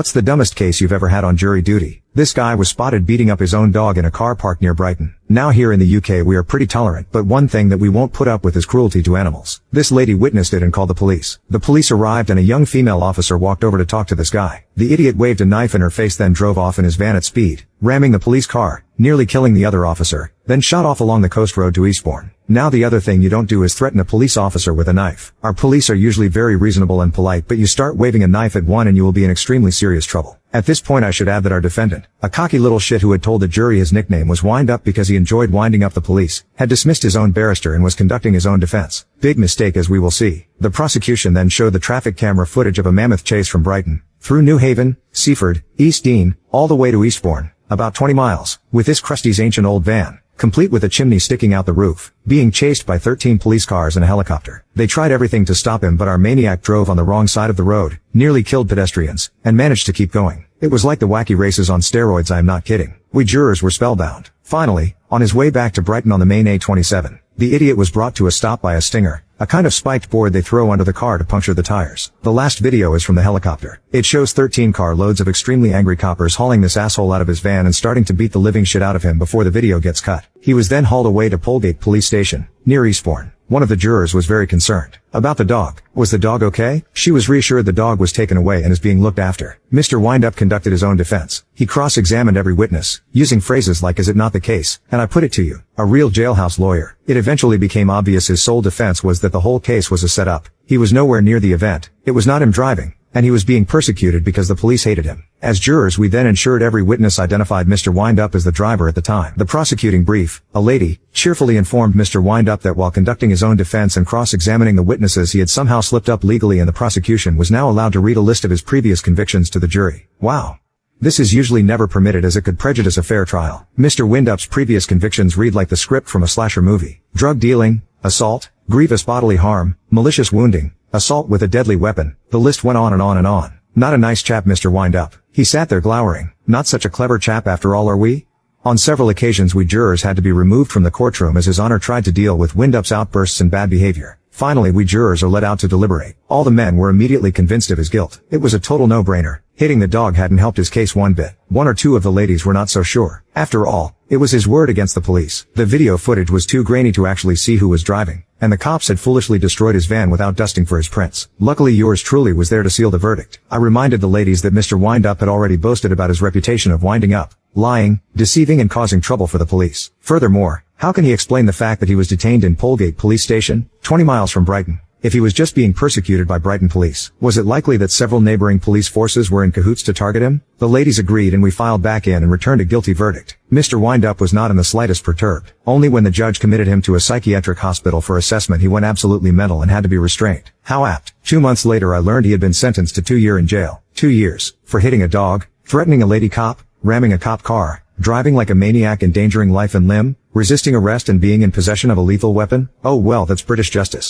What's the dumbest case you've ever had on jury duty? This guy was spotted beating up his own dog in a car park near Brighton. Now here in the UK we are pretty tolerant, but one thing that we won't put up with is cruelty to animals. This lady witnessed it and called the police. The police arrived and a young female officer walked over to talk to this guy. The idiot waved a knife in her face, then drove off in his van at speed, ramming the police car, nearly killing the other officer, then shot off along the coast road to Eastbourne. Now the other thing you don't do is threaten a police officer with a knife. Our police are usually very reasonable and polite, but you start waving a knife at one and you will be in extremely serious trouble. At this point I should add that our defendant, a cocky little shit who had told the jury his nickname was Wind Up because he enjoyed winding up the police, had dismissed his own barrister and was conducting his own defense. Big mistake, as we will see. The prosecution then showed the traffic camera footage of a mammoth chase from Brighton, through New Haven, Seaford, East Dean, all the way to Eastbourne, about 20 miles, with this Krusty's ancient old van, complete with a chimney sticking out the roof, being chased by 13 police cars and a helicopter. They tried everything to stop him, but our maniac drove on the wrong side of the road, nearly killed pedestrians, and managed to keep going. It was like the wacky races on steroids, I am not kidding. We jurors were spellbound. Finally, on his way back to Brighton on the main A27, the idiot was brought to a stop by a stinger, a kind of spiked board they throw under the car to puncture the tires. The last video is from the helicopter. It shows 13 car loads of extremely angry coppers hauling this asshole out of his van and starting to beat the living shit out of him before the video gets cut. He was then hauled away to Polegate Police Station, near Eastbourne. One of the jurors was very concerned about the dog. Was the dog okay? She was reassured the dog was taken away and is being looked after. Mr. Windup conducted his own defense. He cross-examined every witness, using phrases like, "Is it not the case? And I put it to you." A real jailhouse lawyer. It eventually became obvious his sole defense was that the whole case was a setup. He was nowhere near the event. It was not him driving, and he was being persecuted because the police hated him. As jurors we then ensured every witness identified Mr. Windup as the driver at the time. The prosecuting brief, a lady, cheerfully informed Mr. Windup that while conducting his own defense and cross-examining the witnesses he had somehow slipped up legally, and the prosecution was now allowed to read a list of his previous convictions to the jury. Wow. This is usually never permitted as it could prejudice a fair trial. Mr. Windup's previous convictions read like the script from a slasher movie. Drug dealing, assault, grievous bodily harm, malicious wounding, assault with a deadly weapon. The list went on and on and on. Not a nice chap, Mr. Windup. He sat there glowering. Not such a clever chap after all, are we? On several occasions we jurors had to be removed from the courtroom as His Honor tried to deal with Windup's outbursts and bad behavior. Finally we jurors are let out to deliberate. All the men were immediately convinced of his guilt. It was a total no-brainer. Hitting the dog hadn't helped his case one bit. One or two of the ladies were not so sure. After all, it was his word against the police. The video footage was too grainy to actually see who was driving, and the cops had foolishly destroyed his van without dusting for his prints. Luckily yours truly was there to seal the verdict. I reminded the ladies that Mr. Windup had already boasted about his reputation of winding up, lying, deceiving and causing trouble for the police. Furthermore, how can he explain the fact that he was detained in Polegate Police Station, 20 miles from Brighton? If he was just being persecuted by Brighton police, was it likely that several neighboring police forces were in cahoots to target him? The ladies agreed and we filed back in and returned a guilty verdict. Mr. Windup was not in the slightest perturbed. Only when the judge committed him to a psychiatric hospital for assessment he went absolutely mental and had to be restrained. How apt. 2 months later I learned he had been sentenced to 2 years in jail. 2 years. For hitting a dog, threatening a lady cop, ramming a cop car, driving like a maniac, endangering life and limb, resisting arrest and being in possession of a lethal weapon. Oh well, that's British justice.